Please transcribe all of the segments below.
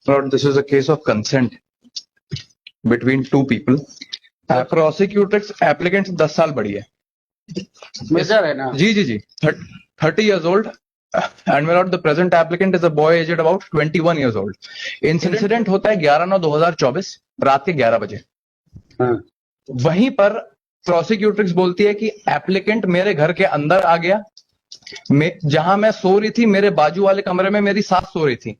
Lord, this is a case of consent between two people. Prosecutrix applicant 10 साल बड़ी है, major है ना? जी जी जी, 30 years old, and my lord, the present applicant is a boy aged about 21 years old. Incident होता है 11/9/2024 रात के 11 बजे. हाँ। वहीं पर प्रोसिक्यूट्रिक्स बोलती है कि एप्लीकेंट मेरे घर के अंदर आ गया, जहां मैं सो रही थी, मेरे बाजू वाले कमरे में मेरी सास सो रही थी,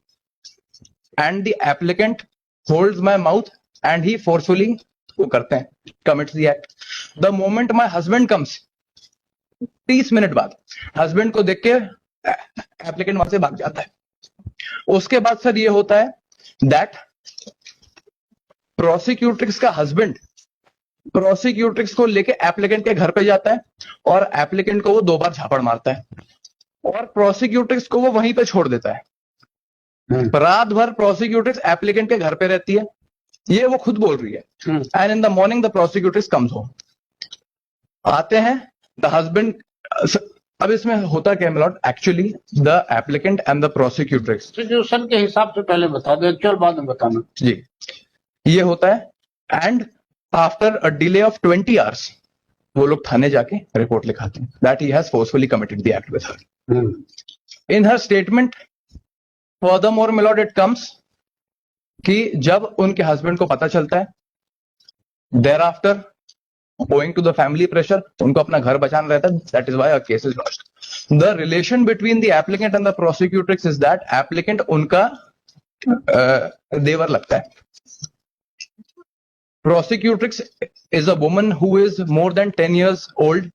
and the applicant holds my mouth and he forcefully वो करते हैं, commits the act. The moment my husband comes, 30 minute बाद हस्बैंड को देख के एप्लीकेंट वहां से भाग जाता है. उसके बाद सर ये होता है दैट प्रोसिक्यूट्रिक्स का हस्बैंड प्रोसिक्यूट्रिक्स को लेके एप्लीकेंट के घर पे जाता है और एप्लीकेंट को वो 2 बार झापड़ मारता है और प्रोसिक्यूट्रिक्स को वो वहीं पे छोड़ देता है. रात भर प्रोसिक्यूट्रिक्स एप्लीकेंट के घर पे रहती है, ये वो खुद बोल रही है. And in the morning the prosecutrix comes home. आते हैं द हस्बैंड. अब इसमें होता क्या है lord, actually the applicant and the prosecutrix situation के हिसाब से पहले बता दो, एक्चुअल बाद में बताना जी. ये होता है and after a delay of 20 hours वो लोग थाने जाके रिपोर्ट लिखाते हैं that he has forcefully committed the act with her. In her statement furthermore my lord it comes कि जब उनके हस्बैंड को पता चलता है, thereafter owing to the family pressure उनको अपना घर बचाना रहता है, that is why a case is lost. The relation between the applicant and the prosecutrix is that applicant उनका देवर लगता है. Prosecutrix is a woman who is more than 10 years old.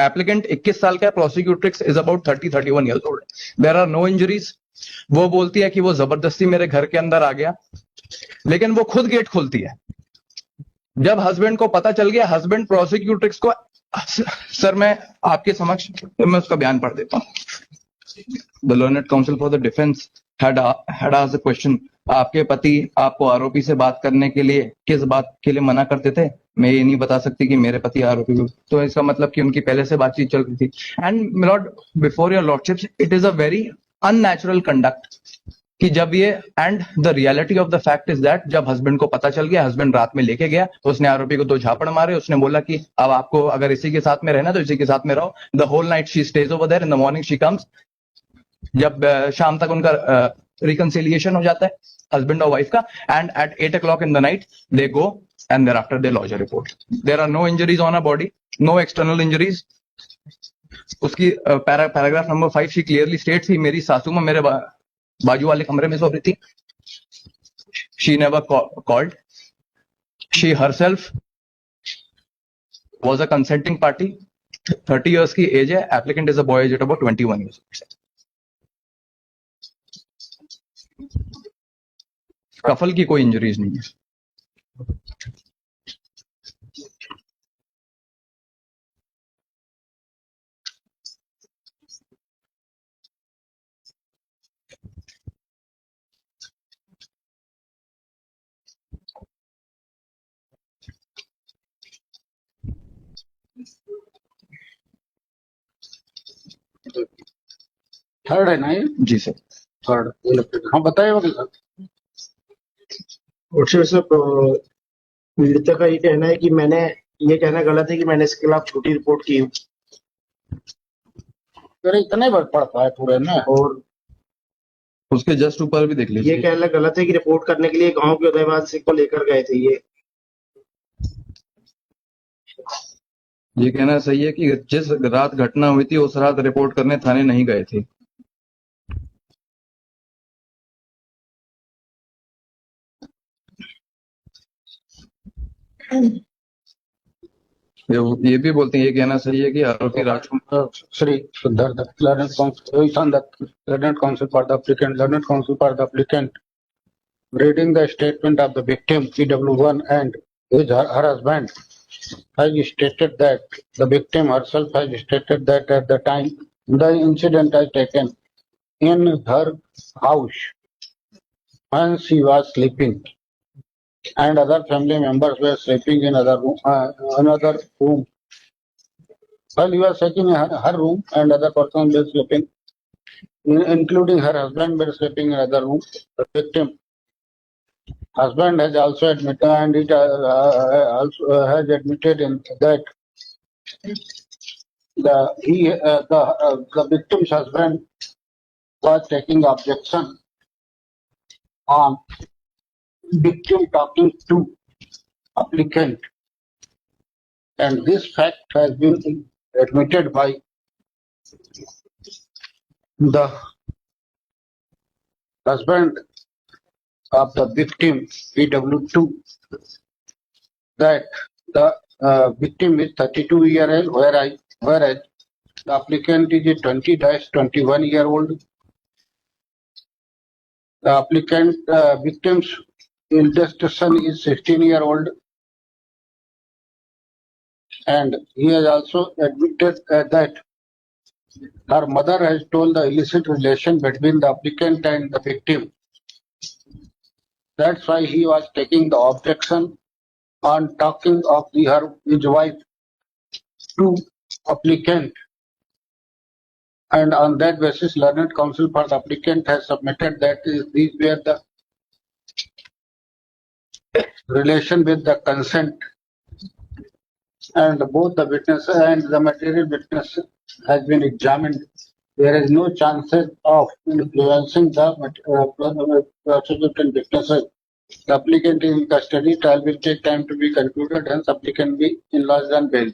Applicant 21 साल का है, prosecutrix is about 30-31 years old. There are no injuries. वो बोलती है कि वो जबरदस्ती मेरे घर के अंदर आ गया, लेकिन वो खुद गेट खोलती है. जब हस्बैंड को पता चल गया, हस्बैंड प्रोसिक्यूट्रिक्स को, सर मैं आपके समक्ष मैं उसका बयान पढ़ देता हूं. The learned council for the defence had asked the question, आपके पति आपको आरोपी से बात करने के लिए किस बात के लिए मना करते थे? मैं ये नहीं बता सकती कि मेरे पति आरोपी, तो इसका मतलब कि उनकी पहले से बातचीत चल रही थी. And my Lord, before your lordships, it is a very unnatural conduct कि जब ये, and the reality of the fact is that जब हस्बैंड को पता चल गया, हस्बैंड रात में लेके गया, तो उसने आरोपी को 2 झापड़ मारे. उसने बोला कि अब आपको अगर इसी के साथ में रहना तो इसी के साथ में रहो. The whole night she stays over there, in the morning she comes. जब शाम तक उनका रिकंसिलिएशन हो जाता है हस्बैंड और वाइफ का, and at 8 o'clock in the night they go and thereafter they lodge a report. There are no injuries on a body, no external injuries. उसकी paragraph number 5 she clearly states, मेरी सासू मां मेरे बाजू वाले कमरे में सो रही थी. She never called. She herself was a consenting party. 30 years की एज है. Applicant is a boy aged about 21 years. कफल की कोई इंजरीज नहीं है. थर्ड है ना ये? जी सर. थर्ड. हाँ बताइए वकील साहब. पीड़िता का ये कहना है कि मैंने, ये कहना गलत है कि मैंने इसके खिलाफ छोटी रिपोर्ट की. अरे इतने बार पढ़ता है पूरे में. और उसके जस्ट ऊपर भी देख लीजिए. ये कहना गलत है कि रिपोर्ट करने के लिए गांव के उदयवासी को लेकर गए थे. ये कहना सही है कि जिस रात घटना हुई थी उस रात रिपोर्ट करने थाने नहीं गए थे. ये भी बोलते हैं, ये कहना सही है कि आरोपी राजकुमार Shri Siddharth learned counsel for the applicant, learned counsel for the applicant, reading the statement of the victim CW1 and her husband has stated that the victim herself has stated that at the time the incident has taken in her house when she was sleeping and other family members were sleeping in another room. While he was sleeping in her room and other persons were sleeping, including her husband were sleeping in another room. The victim husband has also admitted, and it also has admitted in that the victim's husband was taking objection on victim talking to applicant, and this fact has been admitted by the husband of the victim, PW2, that the victim is 32-year-old, whereas the applicant is a 20-21-year-old. The applicant victim's eldest son is 16-year-old, and he has also admitted that her mother has told the illicit relation between the applicant and the victim. That's why he was taking the objection on talking of his wife to applicant, and on that basis learned counsel for the applicant has submitted that these were the relation with the consent, and both the witness and the material witness has been examined. There is no chances of influencing the prosecuting witnesses. The applicant is in custody. Trial will take time to be concluded, hence applicant be enlarged on bail.